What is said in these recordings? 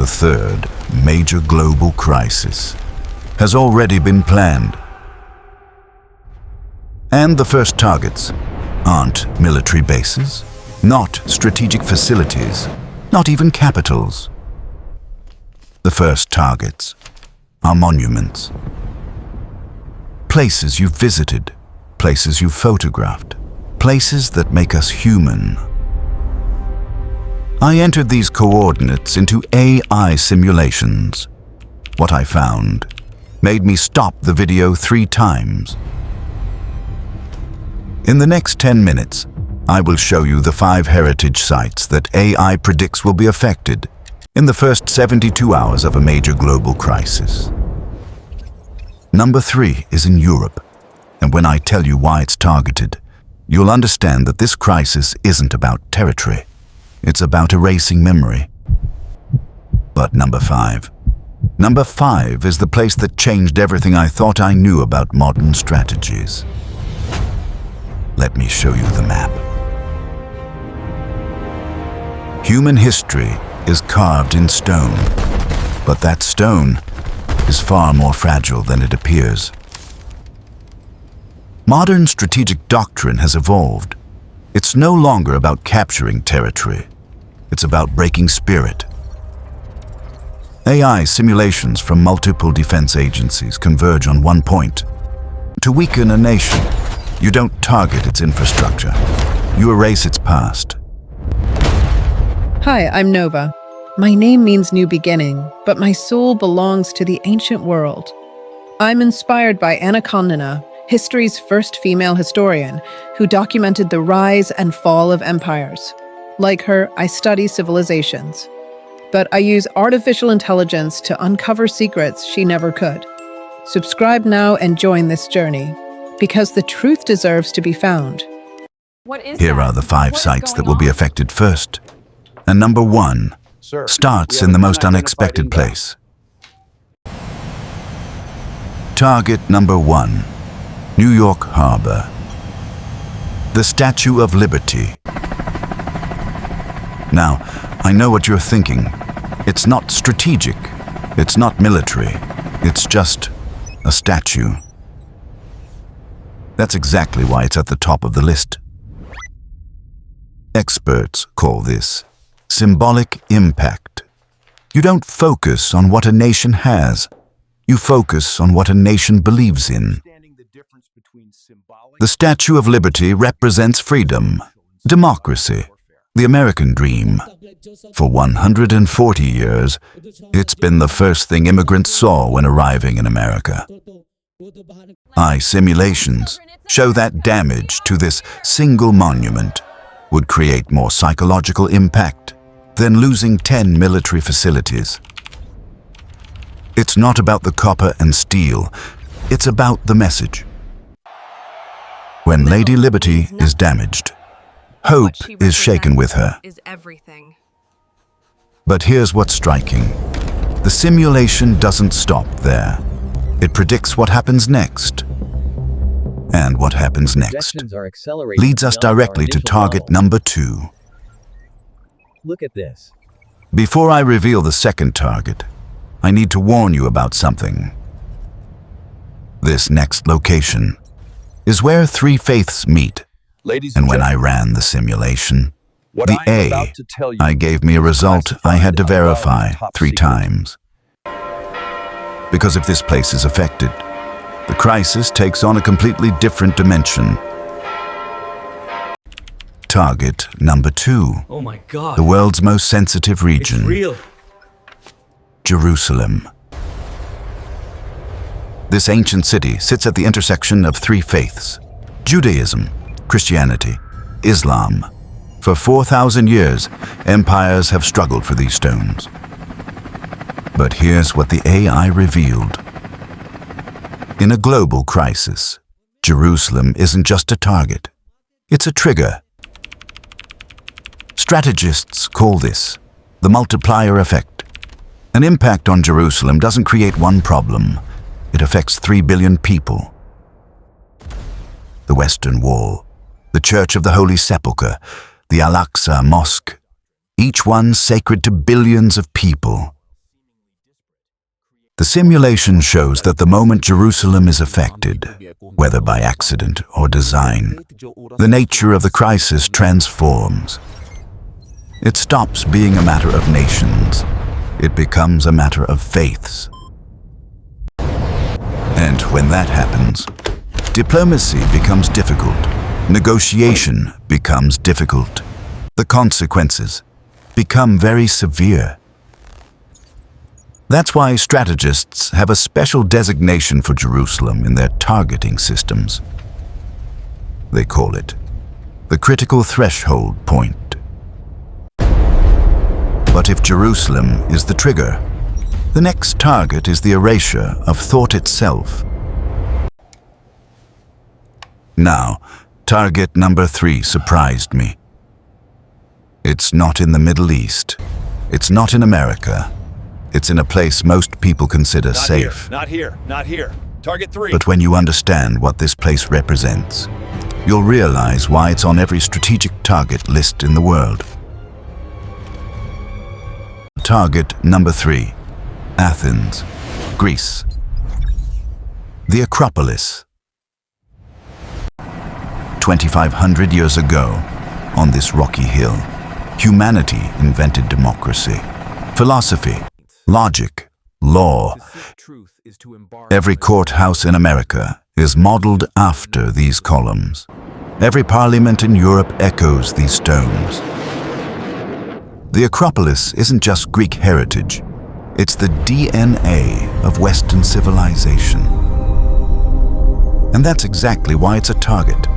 The third major global crisis has already been planned. And the first targets aren't military bases, not strategic facilities, not even capitals. The first targets are monuments. Places you've visited, places you've photographed, places that make us human. I entered these coordinates into AI simulations. What I found made me stop the video 3 times. In the next 10 minutes, I will show you the 5 heritage sites that AI predicts will be affected in the first 72 hours of a major global crisis. Number 3 is in Europe, and when I tell you why it's targeted, you'll understand that this crisis isn't about territory. It's about erasing memory. But number 5 is the place that changed everything I thought I knew about modern strategies. Let me show you the map. Human history is carved in stone, but that stone is far more fragile than it appears. Modern strategic doctrine has evolved. It's no longer about capturing territory. It's about breaking spirit. AI simulations from multiple defense agencies converge on one point. To weaken a nation, you don't target its infrastructure. You erase its past. Hi, I'm Nova. My name means new beginning, but my soul belongs to the ancient world. I'm inspired by Anna Karenina, history's first female historian, who documented the rise and fall of empires. Like her, I study civilizations. But I use artificial intelligence to uncover secrets she never could. Subscribe now and join this journey, because the truth deserves to be found. Here are the 5 sites that will be affected first. And number 1 starts in the most unexpected place. Target number 1, New York Harbor. The Statue of Liberty. Now, I know what you're thinking. It's not strategic. It's not military. It's just a statue. That's exactly why it's at the top of the list. Experts call this symbolic impact. You don't focus on what a nation has. You focus on what a nation believes in. The Statue of Liberty represents freedom, democracy, the American dream. For 140 years, it's been the first thing immigrants saw when arriving in America. AI simulations show that damage to this single monument would create more psychological impact than losing 10 military facilities. It's not about the copper and steel, it's about the message. When Lady Liberty is damaged, hope is shaken with her. But here's what's striking. The simulation doesn't stop there. It predicts what happens next. And what happens next leads us directly to target number 2. Look at this. Before I reveal the second target, I need to warn you about something. This next location is where 3 faiths meet. And when I ran the simulation, the AI gave me a result I had to verify 3 times. Because if this place is affected, the crisis takes on a completely different dimension. Target number 2. Oh my God. The world's most sensitive region. It's real. Jerusalem. This ancient city sits at the intersection of 3 faiths: Judaism, Christianity, Islam. For 4,000 years, empires have struggled for these stones. But here's what the AI revealed. In a global crisis, Jerusalem isn't just a target. It's a trigger. Strategists call this the multiplier effect. An impact on Jerusalem doesn't create one problem. It affects 3 billion people. The Western Wall, the Church of the Holy Sepulchre, the Al-Aqsa Mosque, each one sacred to billions of people, The simulation shows that the moment Jerusalem is affected, whether by accident or design, the nature of the crisis transforms. It stops being a matter of nations. It becomes a matter of faiths. And when that happens, diplomacy becomes difficult. Negotiation becomes difficult. The consequences become very severe. That's why strategists have a special designation for Jerusalem in their targeting systems. They call it the critical threshold point. But if Jerusalem is the trigger, the next target is the erasure of thought itself. Now, target number 3 surprised me. It's not in the Middle East. It's not in America. It's in a place most people consider safe. Not here. Target 3. But when you understand what this place represents, you'll realize why it's on every strategic target list in the world. Target number 3, Athens, Greece. The Acropolis. 2,500 years ago, on this rocky hill, humanity invented democracy, philosophy, logic, law. Every courthouse in America is modeled after these columns. Every parliament in Europe echoes these stones. The Acropolis isn't just Greek heritage. It's the DNA of Western civilization. And that's exactly why it's a target.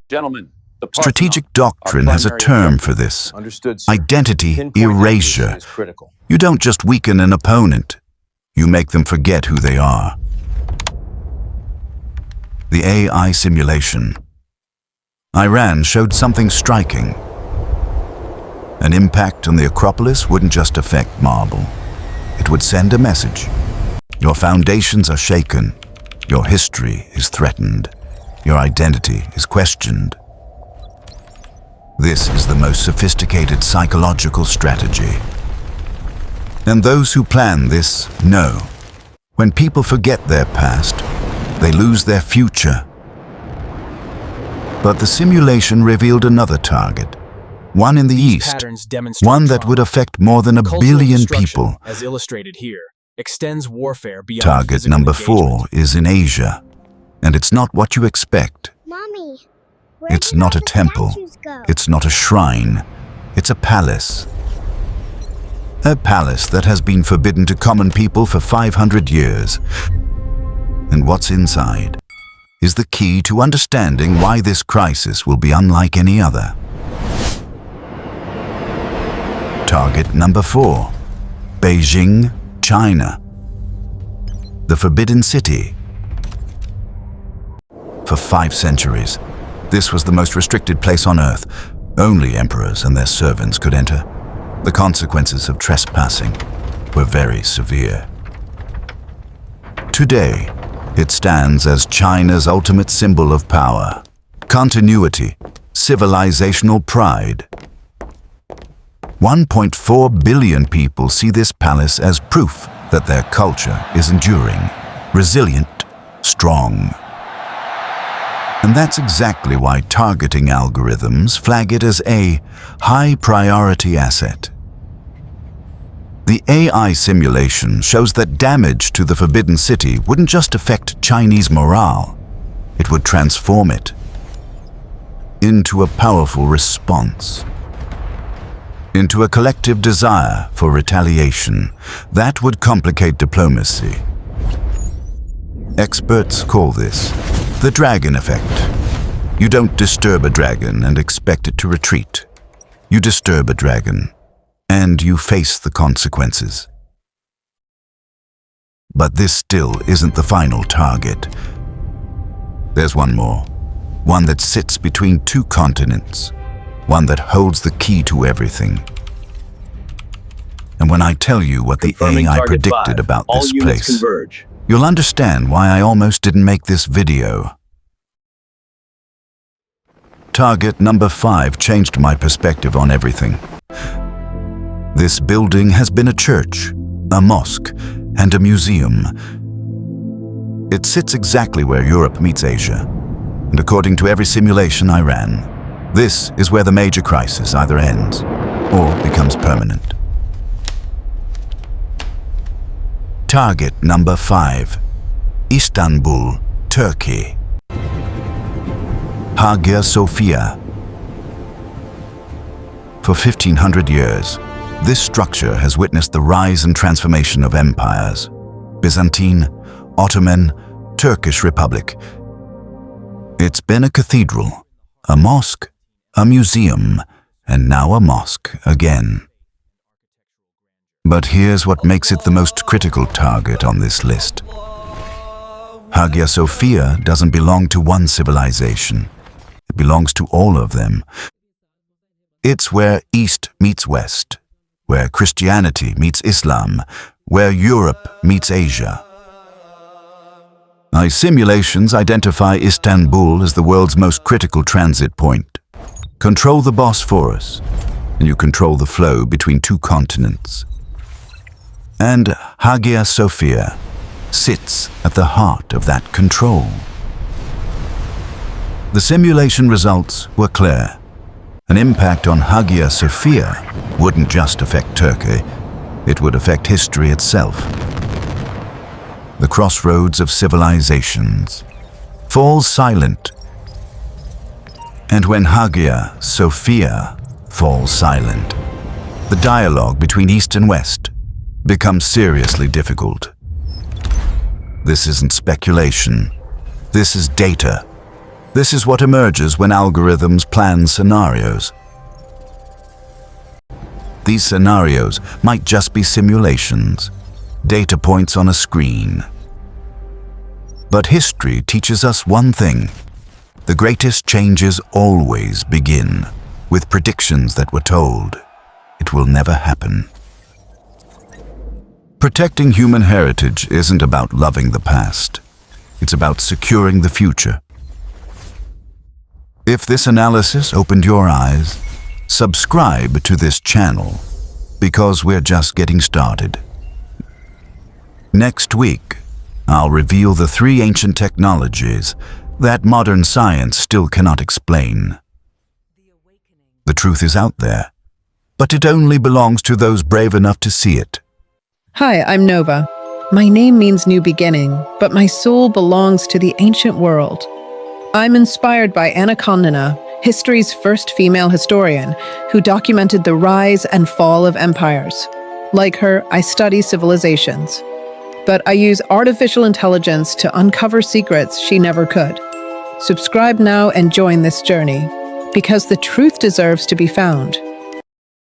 Gentlemen, the Strategic doctrine has a term for this. Understood, sir. Identity Pinpoint erasure. accuracy is critical. You don't just weaken an opponent, you make them forget who they are. The AI simulation. Iran showed something striking. An impact on the Acropolis wouldn't just affect marble. It would send a message. Your foundations are shaken. Your history is threatened. Your identity is questioned. This is the most sophisticated psychological strategy. And those who plan this know, when people forget their past, they lose their future. But the simulation revealed another target, one in the east, one that would affect more than 1 billion people. As illustrated here, extends warfare beyond Target physical number engagement. 4 is in Asia, and it's not what you expect. Mommy, It's not a temple. It's not a shrine. It's a palace. A palace that has been forbidden to common people for 500 years. And what's inside is the key to understanding why this crisis will be unlike any other. Target number 4, Beijing, China. The Forbidden City. For 5 centuries, this was the most restricted place on earth. Only emperors and their servants could enter. The consequences of trespassing were very severe. Today, it stands as China's ultimate symbol of power, continuity, civilizational pride. 1.4 billion people see this palace as proof that their culture is enduring, resilient, strong. And that's exactly why targeting algorithms flag it as a high-priority asset. The AI simulation shows that damage to the Forbidden City wouldn't just affect Chinese morale, it would transform it into a powerful response, into a collective desire for retaliation that would complicate diplomacy. Experts call this the dragon effect. You don't disturb a dragon and expect it to retreat. You disturb a dragon, and you face the consequences. But this still isn't the final target. There's one more, one that sits between 2 continents, one that holds the key to everything. And when I tell you what the Confirming AI target predicted 5. about All this units place, converge. you'll understand why I almost didn't make this video. Target number 5 changed my perspective on everything. This building has been a church, a mosque, and a museum. It sits exactly where Europe meets Asia, and according to every simulation I ran, this is where the major crisis either ends or becomes permanent. Target number 5, Istanbul, Turkey. Hagia Sophia. For 1500 years, this structure has witnessed the rise and transformation of empires: Byzantine, Ottoman, Turkish Republic. It's been a cathedral, a mosque, a museum, and now a mosque again. But here's what makes it the most critical target on this list. Hagia Sophia doesn't belong to one civilization. It belongs to all of them. It's where East meets West, where Christianity meets Islam, where Europe meets Asia. My simulations identify Istanbul as the world's most critical transit point. Control the Bosphorus, and you control the flow between two continents. And Hagia Sophia sits at the heart of that control. The simulation results were clear. An impact on Hagia Sophia wouldn't just affect Turkey, it would affect history itself. The crossroads of civilizations falls silent. And when Hagia Sophia falls silent, the dialogue between East and West becomes seriously difficult. This isn't speculation. This is data. This is what emerges when algorithms plan scenarios. These scenarios might just be simulations, data points on a screen. But history teaches us one thing. The greatest changes always begin with predictions that were told. It will never happen. Protecting human heritage isn't about loving the past. It's about securing the future. If this analysis opened your eyes, subscribe to this channel, because we're just getting started. Next week, I'll reveal the 3 ancient technologies that modern science still cannot explain. The truth is out there, but it only belongs to those brave enough to see it. Hi, I'm Nova. My name means new beginning, but my soul belongs to the ancient world. I'm inspired by Anna Karenina, history's first female historian, who documented the rise and fall of empires. Like her, I study civilizations. But I use artificial intelligence to uncover secrets she never could. Subscribe now and join this journey, because the truth deserves to be found.